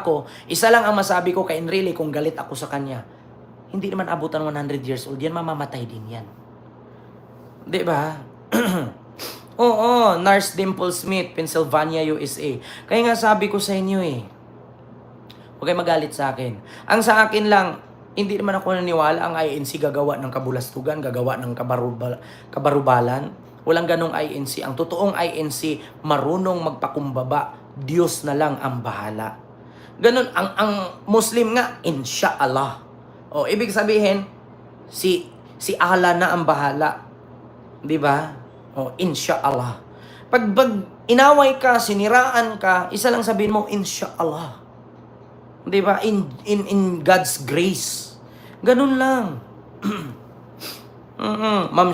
ako, isa lang ang masabi ko kay Enrile kung galit ako sa kanya. Hindi naman abutan 100 years old yan, mamamatay din yan. Di ba? Oo, Nurse Dimple Smith, Pennsylvania, USA. Kaya nga sabi ko sa inyo eh, huwag kayo magalit sa akin. Ang sa akin lang, hindi naman ako naniwala ang INC gagawa ng kabulastugan, gagawa ng kabarubalan. Walang ganong INC. Ang totoong INC, marunong magpakumbaba. Diyos na lang ang bahala. Ganon, ang Muslim nga, inshallah. O, ibig sabihin, si Allah na ang bahala. Di ba? O, inshallah. Pag inaway ka, siniraan ka, isa lang sabihin mo, inshallah. Di ba? In God's grace. Ganun lang. Ma'am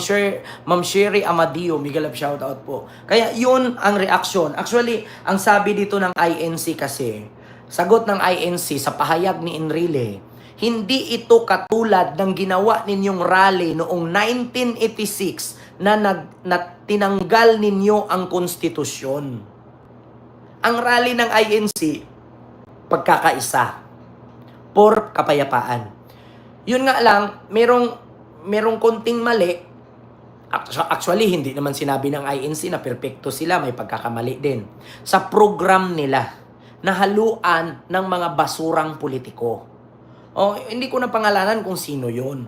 Sherry Amadio, Miguel shout out po. Kaya yun ang reaksyon. Actually, ang sabi dito ng INC kasi, sagot ng INC sa pahayag ni Enrile, hindi ito katulad ng ginawa ninyong rally noong 1986 na tinanggal ninyo ang konstitusyon. Ang rally ng INC, pagkakaisa, for kapayapaan. Yun nga lang, merong konting mali. Actually, hindi naman sinabi ng INC na perpekto sila, may pagkakamali din. Sa program nila, nahaluan ng mga basurang politiko. Hindi ko na pangalanan kung sino yun.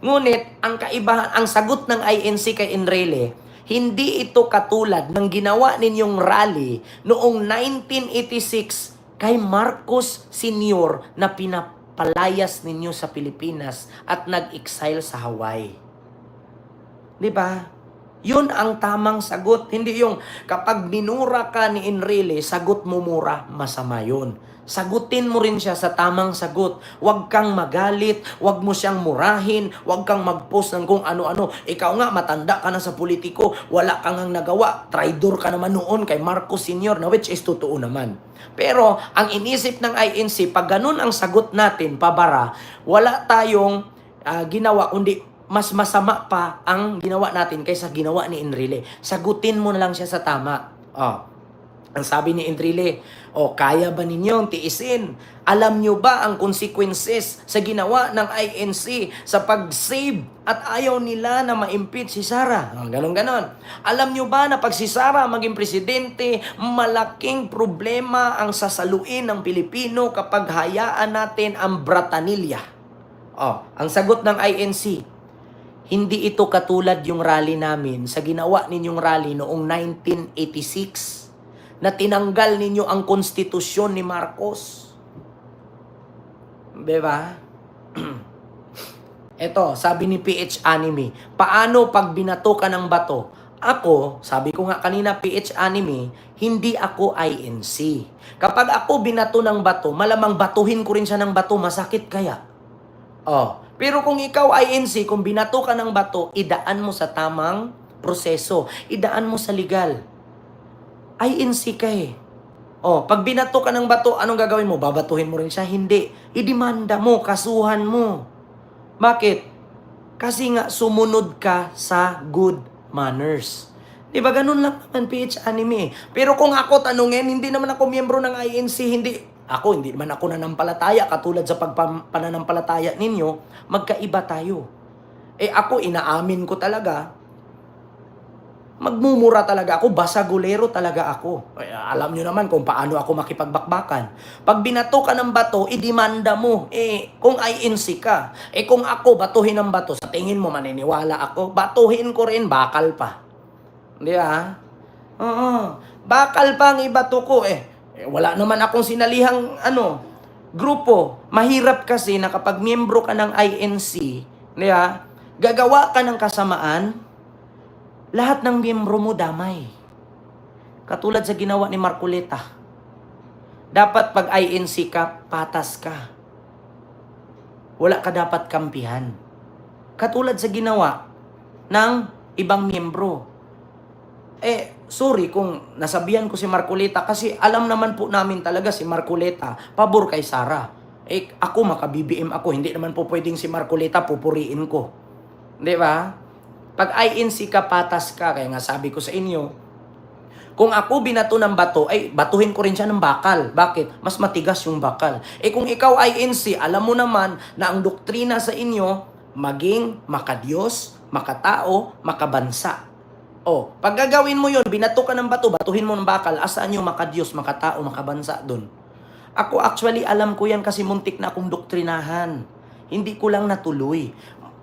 Ngunit, ang kaibahan, ang sagot ng INC kay Enrile, hindi ito katulad ng ginawa ninyong rally noong 1986 kay Marcos Sr. na pinapalayas ninyo sa Pilipinas at nag-exile sa Hawaii. Di ba? Yun ang tamang sagot. Hindi yung kapag minura ka ni Enrile, sagot mo mura, masama yun. Sagutin mo rin siya sa tamang sagot. Huwag kang magalit, huwag mo siyang murahin, huwag kang mag-post ng kung ano-ano. Ikaw nga, matanda ka na sa politiko, wala kang ang nagawa. Traidor ka naman noon kay Marcos Sr. na which is totoo naman. Pero, ang inisip ng INC, pag ganun ang sagot natin, pabara, wala tayong ginawa, kundi mas masama pa ang ginawa natin kaysa ginawa ni Enrile. Sagutin mo na lang siya sa tama. Ang sabi ni Enrile, kaya ba ninyong tiisin? Alam nyo ba ang consequences sa ginawa ng INC sa pag-save at ayaw nila na ma-impeach si Sara? Ganon-ganon. Alam nyo ba na pag si Sara maging presidente, malaking problema ang sasaluin ng Pilipino kapag hayaan natin ang Bratanilya? Ang sagot ng INC, hindi ito katulad yung rally namin sa ginawa ninyong rally noong 1986 na tinanggal ninyo ang konstitusyon ni Marcos. Diba? Eto, sabi ni PH Anime, paano pag binato ka ng bato? Ako, sabi ko nga kanina PH Anime, hindi ako INC. Kapag ako binato ng bato, malamang batuhin ko rin siya ng bato, masakit kaya? Pero kung ikaw INC, kung binato ka ng bato, idaan mo sa tamang proseso. Idaan mo sa legal. INC ka eh. Pag binato ka ng bato, anong gagawin mo? Babatuhin mo rin siya? Hindi. Idemanda mo, kasuhan mo. Bakit? Kasi nga sumunod ka sa good manners. Diba ganun lang naman PH Anime. Pero kung ako tanungin, hindi naman ako miyembro ng INC, hindi naman ako nanampalataya katulad sa pagpananampalataya ninyo, magkaiba tayo. Ako, inaamin ko talaga, magmumura talaga ako, basagulero talaga ako. Alam nyo naman kung paano ako makipagbakbakan. Pag binato ka ng bato, idemanda mo. Kung INC ka, kung ako batuhin ng bato, sa tingin mo maniniwala ako, batuhin ko rin, bakal pa. Di ba? Bakal pa ang ibato ko wala naman akong sinalihang grupo. Mahirap kasi na kapag miyembro ka ng INC, di ba? Gagawa ka ng kasamaan, lahat ng miyembro mo damay. Katulad sa ginawa ni Marcoleta. Dapat pag INC ka, patas ka. Wala ka dapat kampihan. Katulad sa ginawa ng ibang miyembro. Sorry kung nasabihan ko si Marcoleta kasi alam naman po namin talaga si Marcoleta pabor kay Sara. Ako maka-BBM ako, hindi naman po pwedeng si Marcoleta pupuriin ko. Di ba? Pag INC ka, patas ka. Kaya nga sabi ko sa inyo, Kung ako binato ng bato, ay batuhin ko rin siya ng bakal. Bakit? Mas matigas yung bakal. Kung ikaw INC, alam mo naman na ang doktrina sa inyo, maging makadiyos, makatao, makabansa. Pag gagawin mo yun, binato ka ng bato, batuhin mo ng bakal, asaan yung makadiyos, makatao, makabansa dun? Ako actually, alam ko yan kasi muntik na akong doktrinahan. Hindi ko lang natuloy.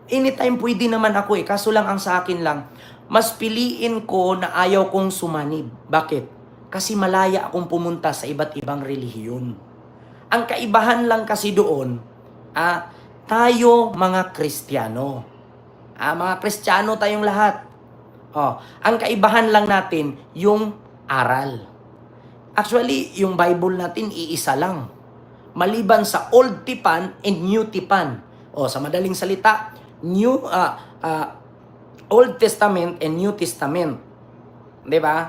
Anytime pwede naman ako kaso lang ang sa akin lang, mas piliin ko na ayaw kong sumanib. Bakit? Kasi malaya akong pumunta sa iba't ibang relihiyon. Ang kaibahan lang kasi doon, tayo mga Kristiyano. Mga Kristiyano tayong lahat. Ang kaibahan lang natin, yung aral. Actually, yung Bible natin, iisa lang. Maliban sa Old Tipan and New Tipan. Sa madaling salita, Old Testament and New Testament. 'Di ba?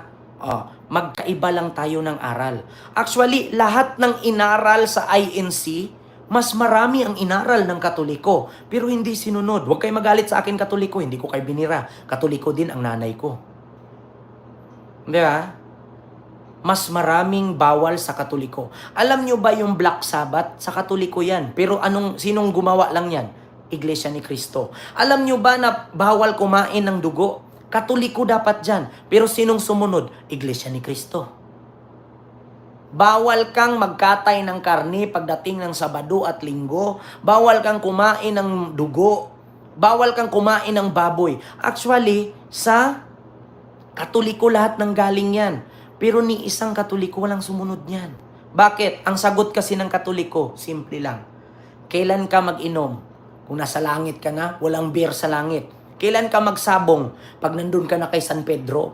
Magkaiba lang tayo ng aral. Actually, lahat ng inaral sa INC, mas marami ang inaral ng Katoliko. Pero hindi sinunod. Huwag kayo magalit sa akin, Katoliko. Hindi ko kayo binira. Katoliko din ang nanay ko. 'Di ba? Mas maraming bawal sa Katoliko. Alam nyo ba yung Black Sabbath? Sa Katoliko yan. Pero sinong gumawa lang yan? Iglesia ni Cristo. Alam nyo ba na bawal kumain ng dugo? Katoliko dapat dyan. Pero sinong sumunod? Iglesia ni Cristo. Bawal kang magkatay ng karne pagdating ng Sabado at Linggo. Bawal kang kumain ng dugo. Bawal kang kumain ng baboy. Actually, sa Katoliko lahat ng galing yan. Pero ni isang Katoliko walang sumunod niyan. Bakit? Ang sagot kasi ng Katoliko, simple lang. Kailan ka mag-inom? Kung nasa langit ka na, walang beer sa langit. Kailan ka magsabong? Pag nandun ka na kay San Pedro.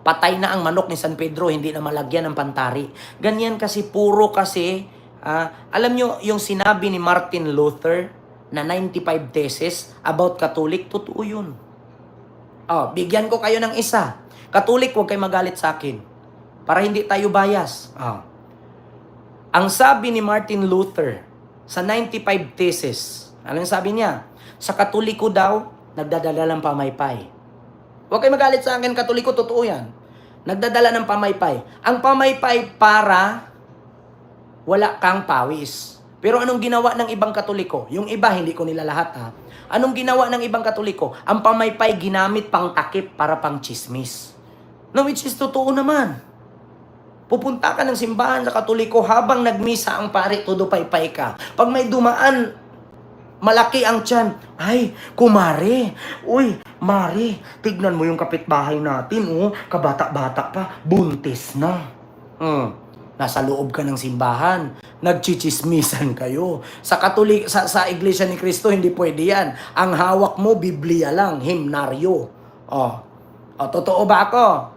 Patay na ang manok ni San Pedro, hindi na malagyan ng pantari. Ganyan kasi, puro kasi, alam nyo, yung sinabi ni Martin Luther na 95 theses about Catholic, totoo yun. Bigyan ko kayo ng isa. Catholic, huwag kayo magalit sa akin. Para hindi tayo bias. Ang sabi ni Martin Luther sa 95 theses, ano yung sabi niya? Sa Katoliko daw, nagdadala ng pamaypay. Huwag kayo magalit sa akin, Katoliko, totoo yan. Nagdadala ng pamaypay. Ang pamaypay para wala kang pawis. Pero anong ginawa ng ibang Katoliko? Yung iba, hindi ko nila lahat Anong ginawa ng ibang Katoliko? Ang pamaypay ginamit pang takip para pang chismis. No, which is totoo naman. Pupunta ka ng simbahan sa Katoliko habang nagmisa ang pare, todo paypay ka. Pag may dumaan, malaki ang tiyan. Ay, kumare. Uy, mare, tignan mo yung kapitbahay natin, kabata-bata pa, buntis na. Nasa loob ka ng simbahan, nagchichismisan kayo. Sa sa Iglesia ni Cristo, hindi pwede yan. Ang hawak mo, Biblia lang, himnaryo. Totoo ba ako?